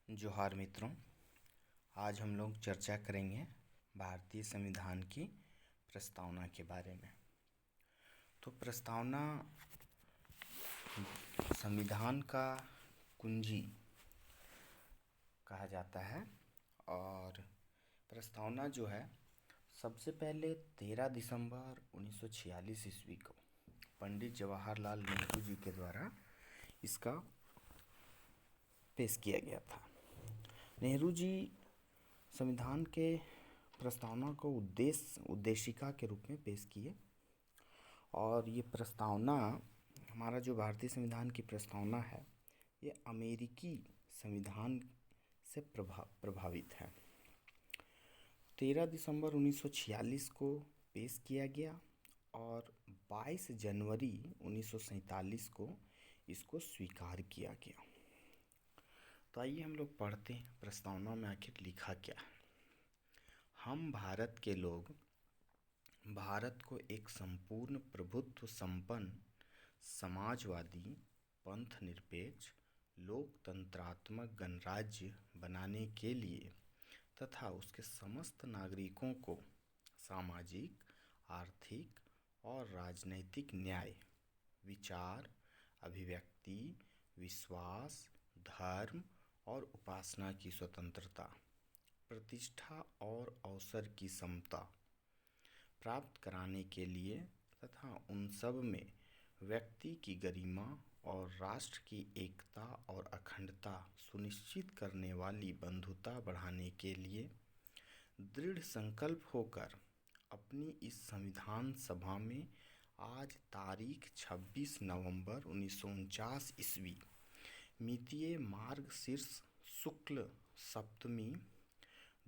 जोहार मित्रों, आज हम लोग चर्चा करेंगे भारतीय संविधान की प्रस्तावना के बारे में। तो प्रस्तावना संविधान का कुंजी कहा जाता है और प्रस्तावना जो है सबसे पहले 13 दिसंबर 1946 ईस्वी को पंडित जवाहरलाल नेहरू जी के द्वारा इसका पेश किया गया था। नेहरू जी संविधान के प्रस्तावना को उद्देशिका के रूप में पेश किए और ये प्रस्तावना, हमारा जो भारतीय संविधान की प्रस्तावना है, ये अमेरिकी संविधान से प्रभावित है। 13 दिसंबर 1946 को पेश किया गया और 22 जनवरी 1947 को इसको स्वीकार किया गया। तो आइए हम लोग पढ़ते हैं प्रस्तावना में आखिर लिखा क्या है। हम भारत के लोग भारत को एक संपूर्ण प्रभुत्व संपन्न समाजवादी पंथ निरपेक्ष लोकतंत्रात्मक गणराज्य बनाने के लिए तथा उसके समस्त नागरिकों को सामाजिक, आर्थिक और राजनैतिक न्याय, विचार, अभिव्यक्ति, विश्वास, धर्म और उपासना की स्वतंत्रता, प्रतिष्ठा और अवसर की समता प्राप्त कराने के लिए तथा उन सब में व्यक्ति की गरिमा और राष्ट्र की एकता और अखंडता सुनिश्चित करने वाली बंधुता बढ़ाने के लिए दृढ़ संकल्प होकर अपनी इस संविधान सभा में आज तारीख 26 नवंबर 1949 ईस्वी मितीय मार्गशीर्ष शुक्ल सप्तमी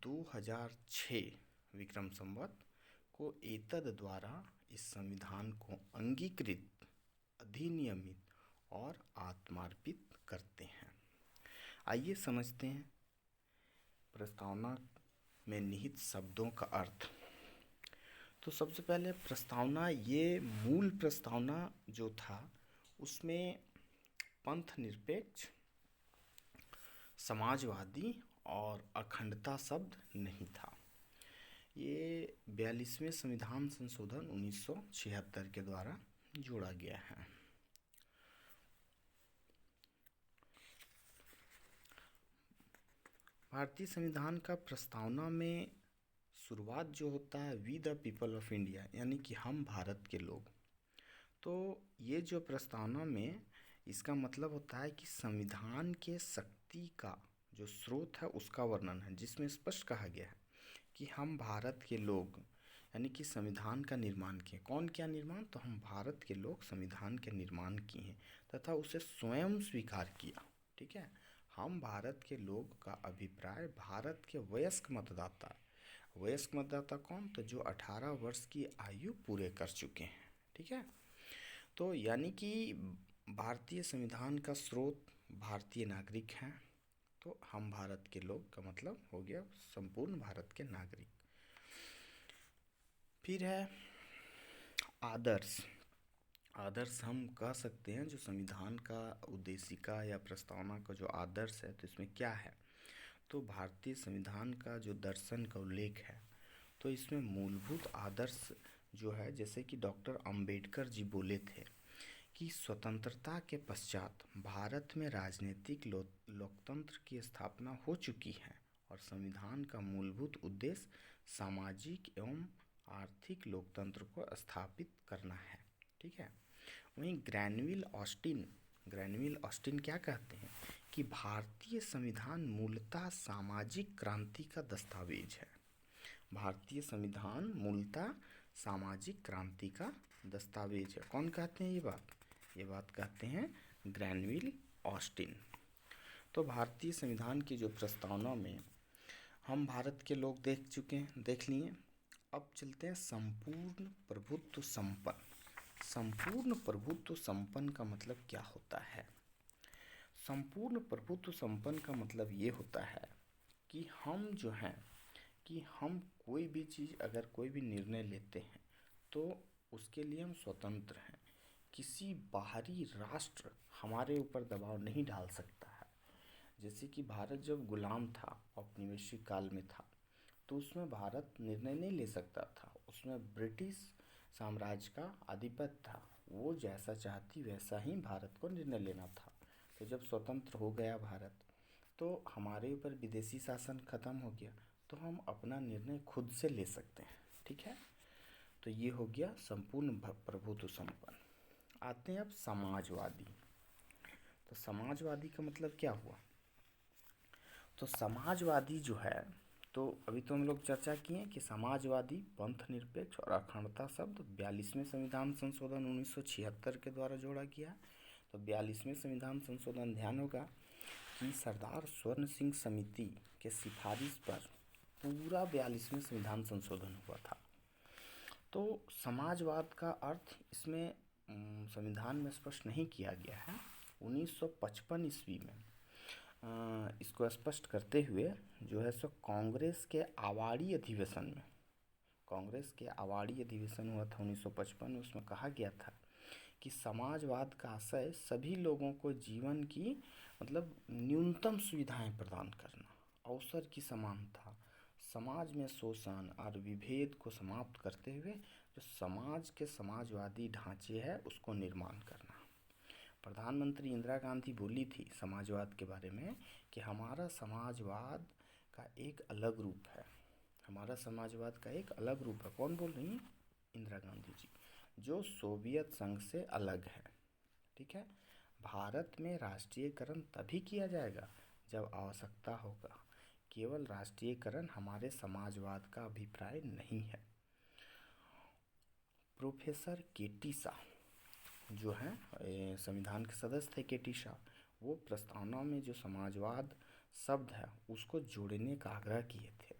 2006 विक्रम संवत को एतद द्वारा इस संविधान को अंगीकृत, अधिनियमित और आत्मार्पित करते हैं। आइए समझते हैं प्रस्तावना में निहित शब्दों का अर्थ। तो सबसे पहले प्रस्तावना, ये मूल प्रस्तावना जो था उसमें पंथ निरपेक्ष, समाजवादी और अखंडता शब्द नहीं था। ये 42वें संविधान संशोधन 1976 के द्वारा जोड़ा गया है। भारतीय संविधान का प्रस्तावना में शुरुआत जो होता है we the people of India, यानी कि हम भारत के लोग। तो ये जो प्रस्तावना में इसका मतलब होता है कि संविधान के शक्ति का जो स्रोत है उसका वर्णन है, जिसमें स्पष्ट कहा गया है कि हम भारत के लोग, यानी कि संविधान का निर्माण किए। कौन किया निर्माण? तो हम भारत के लोग संविधान के निर्माण किए हैं तथा उसे स्वयं स्वीकार किया। ठीक है, हम भारत के लोग का अभिप्राय भारत के वयस्क मतदाता कौन? तो जो 18 वर्ष की आयु पूरे कर चुके हैं। ठीक है, तो यानी कि भारतीय संविधान का स्रोत भारतीय नागरिक हैं। तो हम भारत के लोग का मतलब हो गया संपूर्ण भारत के नागरिक। फिर है आदर्श। आदर्श हम कह सकते हैं जो संविधान का उद्देशिका या प्रस्तावना का जो आदर्श है, तो इसमें क्या है? तो भारतीय संविधान का जो दर्शन का उल्लेख है, तो इसमें मूलभूत आदर्श जो है, जैसे कि डॉक्टर अंबेडकर जी बोले थे कि स्वतंत्रता के पश्चात भारत में राजनीतिक लोकतंत्र की स्थापना हो चुकी है और संविधान का मूलभूत उद्देश्य सामाजिक एवं आर्थिक लोकतंत्र को स्थापित करना है। ठीक है, वहीं ग्रैनविल ऑस्टिन क्या कहते हैं कि भारतीय संविधान मूलतः सामाजिक क्रांति का दस्तावेज है। भारतीय संविधान मूलतः सामाजिक क्रांति का दस्तावेज है। कौन कहते हैं ये बात? ये बात कहते हैं ग्रैनविल ऑस्टिन। तो भारतीय संविधान की जो प्रस्तावना में हम भारत के लोग देख लिए। अब चलते हैं संपूर्ण प्रभुत्व संपन्न। संपूर्ण प्रभुत्व संपन्न का मतलब क्या होता है? संपूर्ण प्रभुत्व संपन्न का मतलब ये होता है कि हम जो हैं कि हम कोई भी चीज़, अगर कोई भी निर्णय लेते हैं तो उसके लिए हम स्वतंत्र हैं। किसी बाहरी राष्ट्र हमारे ऊपर दबाव नहीं डाल सकता है। जैसे कि भारत जब गुलाम था, औपनिवेशिक काल में था, तो उसमें भारत निर्णय नहीं ले सकता था। उसमें ब्रिटिश साम्राज्य का आधिपत्य था, वो जैसा चाहती वैसा ही भारत को निर्णय लेना था। तो जब स्वतंत्र हो गया भारत, तो हमारे ऊपर विदेशी शासन खत्म हो गया, तो हम अपना निर्णय खुद से ले सकते हैं। ठीक है, तो ये हो गया संपूर्ण प्रभुत्व संपन्न। आते हैं अब समाजवादी। तो समाजवादी का मतलब क्या हुआ? तो समाजवादी जो है, तो अभी तो हम लोग चर्चा किए कि समाजवादी, पंथ निरपेक्ष और अखंडता शब्द 42वें संविधान संशोधन 1976 के द्वारा जोड़ा गया। तो 42वें संविधान संशोधन, ध्यान होगा कि सरदार स्वर्ण सिंह समिति के सिफारिश पर पूरा 42वें संविधान संशोधन हुआ था। तो समाजवाद का अर्थ इसमें संविधान में स्पष्ट नहीं किया गया है। 1955 ईस्वी में इसको स्पष्ट करते हुए जो है सो कांग्रेस के आवाड़ी अधिवेशन हुआ था 1955 में। उसमें कहा गया था कि समाजवाद का आशय सभी लोगों को जीवन की मतलब न्यूनतम सुविधाएं प्रदान करना, अवसर की समानता, समाज में शोषण और विभेद को समाप्त करते हुए जो समाज के समाजवादी ढांचे है उसको निर्माण करना। प्रधानमंत्री इंदिरा गांधी बोली थी समाजवाद के बारे में कि हमारा समाजवाद का एक अलग रूप है, हमारा समाजवाद का एक अलग रूप है। कौन बोल रही हैं? इंदिरा गांधी जी, जो सोवियत संघ से अलग है। ठीक है, भारत में राष्ट्रीयकरण तभी किया जाएगा जब आवश्यकता होगा। केवल राष्ट्रीयकरण हमारे समाजवाद का अभिप्राय नहीं है। प्रोफेसर केटी शाह जो हैं संविधान के सदस्य थे, केटी शाह, वो प्रस्तावना में जो समाजवाद शब्द है उसको जोड़ने का आग्रह किए थे,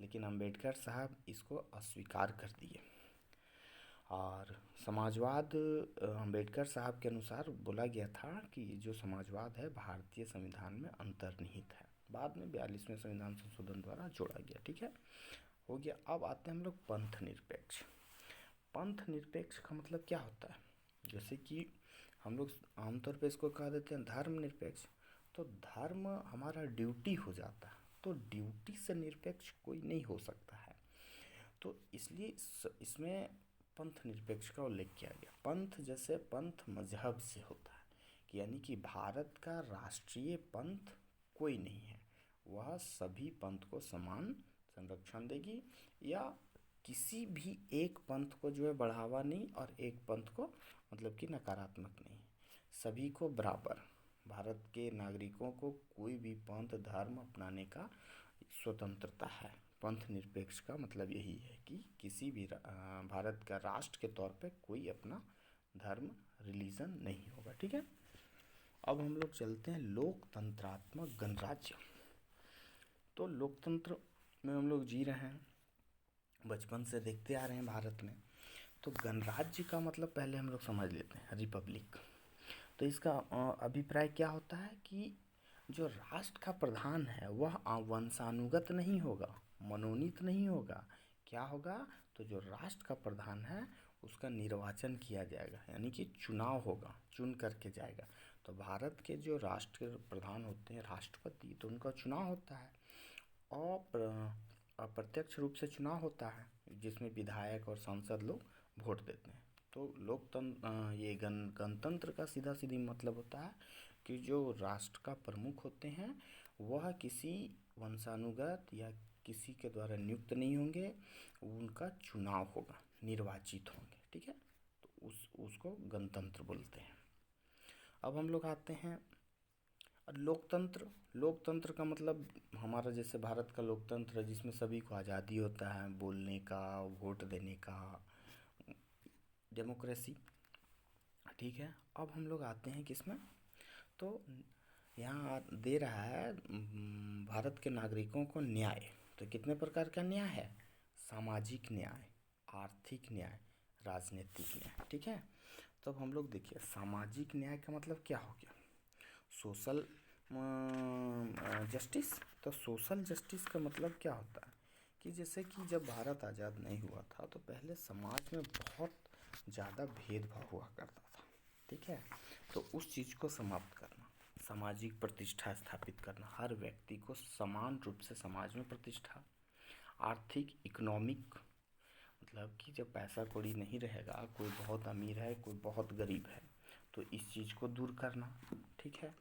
लेकिन अंबेडकर साहब इसको अस्वीकार कर दिए। और समाजवाद अंबेडकर साहब के अनुसार बोला गया था कि जो समाजवाद है भारतीय संविधान में अंतर्निहित है। बाद में 42वें संविधान संशोधन द्वारा जोड़ा गया। ठीक है, हो गया। अब आते हैं हम लोग पंथ निरपेक्ष। पंथ निरपेक्ष का मतलब क्या होता है? जैसे कि हम लोग आमतौर पे इसको कह देते हैं धर्म निरपेक्ष। तो धर्म हमारा ड्यूटी हो जाता है, तो ड्यूटी से निरपेक्ष कोई नहीं हो सकता है। तो इसलिए इसमें पंथ निरपेक्ष का उल्लेख किया गया। पंथ जैसे पंथ मजहब से होता है कि यानी कि भारत का राष्ट्रीय पंथ कोई नहीं है, वह सभी पंथ को समान संरक्षण देगी, या किसी भी एक पंथ को जो है बढ़ावा नहीं और एक पंथ को मतलब कि नकारात्मक नहीं, सभी को बराबर। भारत के नागरिकों को कोई भी पंथ धर्म अपनाने का स्वतंत्रता है। पंथ निरपेक्ष का मतलब यही है कि किसी भी भारत का राष्ट्र के तौर पे कोई अपना धर्म रिलीजन नहीं होगा। ठीक है, अब हम लोग चलते हैं लोकतंत्रात्मक गणराज्य। तो लोकतंत्र में हम लोग जी रहे हैं, बचपन से देखते आ रहे हैं भारत में। तो गणराज्य का मतलब पहले हम लोग समझ लेते हैं, रिपब्लिक। तो इसका अभिप्राय क्या होता है कि जो राष्ट्र का प्रधान है वह वंशानुगत नहीं होगा, मनोनीत नहीं होगा। क्या होगा? तो जो राष्ट्र का प्रधान है उसका निर्वाचन किया जाएगा, यानी कि चुनाव होगा, चुन करके जाएगा। तो भारत के जो राष्ट्र के प्रधान होते हैं राष्ट्रपति, तो उनका चुनाव होता है और अप्रत्यक्ष रूप से चुनाव होता है जिसमें विधायक और सांसद लोग वोट देते हैं। तो लोकतंत्र ये गणतंत्र का सीधा सीधी मतलब होता है कि जो राष्ट्र का प्रमुख होते हैं वह किसी वंशानुगत या किसी के द्वारा नियुक्त नहीं होंगे, उनका चुनाव होगा, निर्वाचित होंगे। ठीक है, तो उसको गणतंत्र बोलते हैं। अब हम लोग आते हैं लोकतंत्र। लोकतंत्र का मतलब हमारा जैसे भारत का लोकतंत्र है जिसमें सभी को आज़ादी होता है बोलने का, वोट देने का, डेमोक्रेसी। ठीक है, अब हम लोग आते हैं किसमें? तो यहाँ दे रहा है भारत के नागरिकों को न्याय। तो कितने प्रकार का न्याय है? सामाजिक न्याय, आर्थिक न्याय, राजनीतिक न्याय। ठीक है, तो अब हम लोग देखिए सामाजिक न्याय का मतलब क्या हो गया? Social justice. तो सोशल जस्टिस का मतलब क्या होता है कि जैसे कि जब भारत आज़ाद नहीं हुआ था तो पहले समाज में बहुत ज़्यादा भेदभाव हुआ करता था। ठीक है, तो उस चीज़ को समाप्त करना। सामाजिक प्रतिष्ठा स्थापित करना, हर व्यक्ति को समान रूप से समाज में प्रतिष्ठा, आर्थिक इकोनॉमिक मतलब कि जब पैसा कौड़ी नहीं रहेगा, कोई बहुत अमीर है कोई बहुत गरीब है, तो इस चीज़ को दूर करना, ठीक है।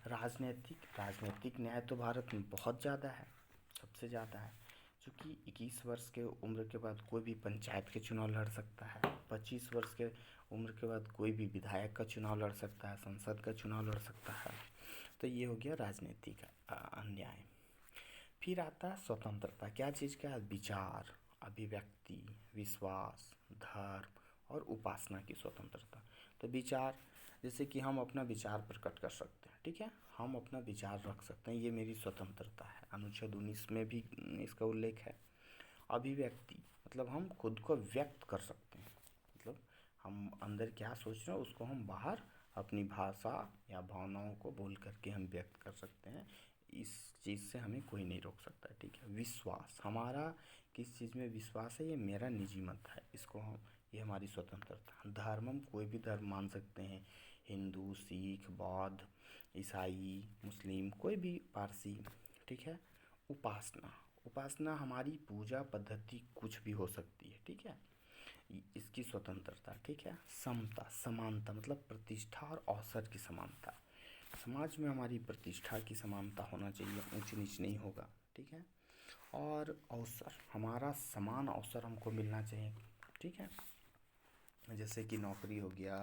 राजनीतिक न्याय तो भारत में बहुत ज़्यादा है, सबसे ज़्यादा है, क्योंकि 21 वर्ष के उम्र के बाद कोई भी पंचायत के चुनाव लड़ सकता है, 25 वर्ष के उम्र के बाद कोई भी विधायक का चुनाव लड़ सकता है, संसद का चुनाव लड़ सकता है। तो ये हो गया राजनीतिक अन्याय। फिर आता है स्वतंत्रता। क्या चीज़ का? विचार, अभिव्यक्ति, विश्वास, धर्म और उपासना की स्वतंत्रता। तो विचार, जैसे कि हम अपना विचार प्रकट कर सकते हैं, ठीक है, हम अपना विचार रख सकते हैं, ये मेरी स्वतंत्रता है। अनुच्छेद 19 में भी इसका उल्लेख है। अभिव्यक्ति मतलब हम खुद को व्यक्त कर सकते हैं, मतलब हम अंदर क्या सोच रहे हैं उसको हम बाहर अपनी भाषा या भावनाओं को बोल करके हम व्यक्त कर सकते हैं, इस चीज़ से हमें कोई नहीं रोक सकता, ठीक है। विश्वास, हमारा किस चीज़ में विश्वास है ये मेरा निजी मत है, इसको हम, ये हमारी स्वतंत्रता। धर्म, हम कोई भी धर्म मान सकते हैं, हिंदू, सिख, बौद्ध, ईसाई, मुस्लिम, कोई भी, पारसी, ठीक है। उपासना हमारी पूजा पद्धति कुछ भी हो सकती है, ठीक है, इसकी स्वतंत्रता, ठीक है। समता, समानता मतलब प्रतिष्ठा और अवसर की समानता, समाज में हमारी प्रतिष्ठा की समानता होना चाहिए, ऊंच नीच नहीं होगा, ठीक है। और अवसर, हमारा समान अवसर हमको मिलना चाहिए, ठीक है, जैसे कि नौकरी हो गया,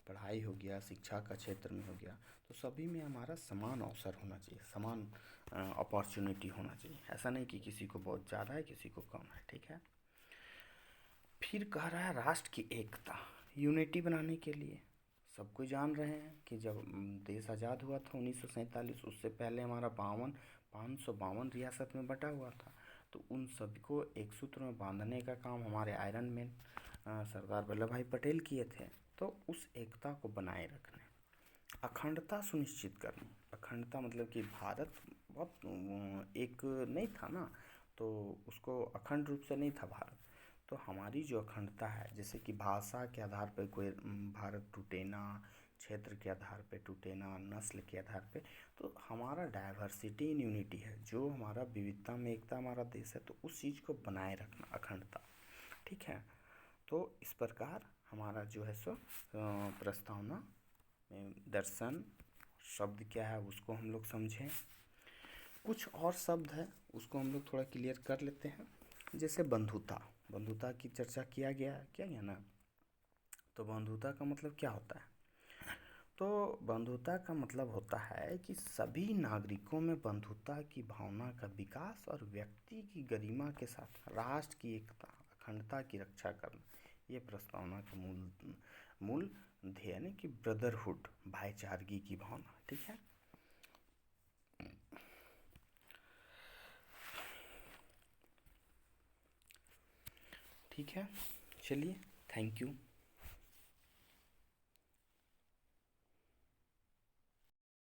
पढ़ाई हो गया, शिक्षा का क्षेत्र में हो गया, तो सभी में हमारा समान अवसर होना चाहिए, समान अपॉर्चुनिटी होना चाहिए, ऐसा नहीं कि किसी को बहुत ज़्यादा है किसी को कम है, ठीक है। फिर कह रहा है राष्ट्र की एकता, यूनिटी बनाने के लिए। सब कोई जान रहे हैं कि जब देश आज़ाद हुआ था 1947, उससे पहले हमारा 552 रियासत में बटा हुआ था, तो उन सभी को एक सूत्र में बांधने का काम हमारे आयरन मैन सरदार वल्लभ भाई पटेल किए थे। तो उस एकता को बनाए रखने, अखंडता सुनिश्चित करनी। अखंडता मतलब कि भारत बहुत एक नहीं था ना, तो उसको अखंड रूप से नहीं था भारत, तो हमारी जो अखंडता है, जैसे कि भाषा के आधार पर कोई भारत टूटे ना, क्षेत्र के आधार पे टूटे ना, नस्ल के आधार पे, तो हमारा डाइवर्सिटी इन यूनिटी है, जो हमारा विविधता में एकता हमारा देश है, तो उस चीज़ को बनाए रखना, अखंडता, ठीक है। तो इस प्रकार हमारा जो है सो प्रस्तावना में दर्शन शब्द क्या है उसको हम लोग समझें। कुछ और शब्द है उसको हम लोग थोड़ा क्लियर कर लेते हैं, जैसे बंधुता की चर्चा किया गया ना। तो बंधुता का मतलब क्या होता है? तो बंधुता का मतलब होता है कि सभी नागरिकों में बंधुता की भावना का विकास और व्यक्ति की गरिमा के साथ राष्ट्र की एकता अखंडता की रक्षा करना, ये प्रस्तावना का मूल ध्येय है कि ब्रदरहुड, भाईचारगी की भावना, ठीक है। ठीक है, चलिए, थैंक यू।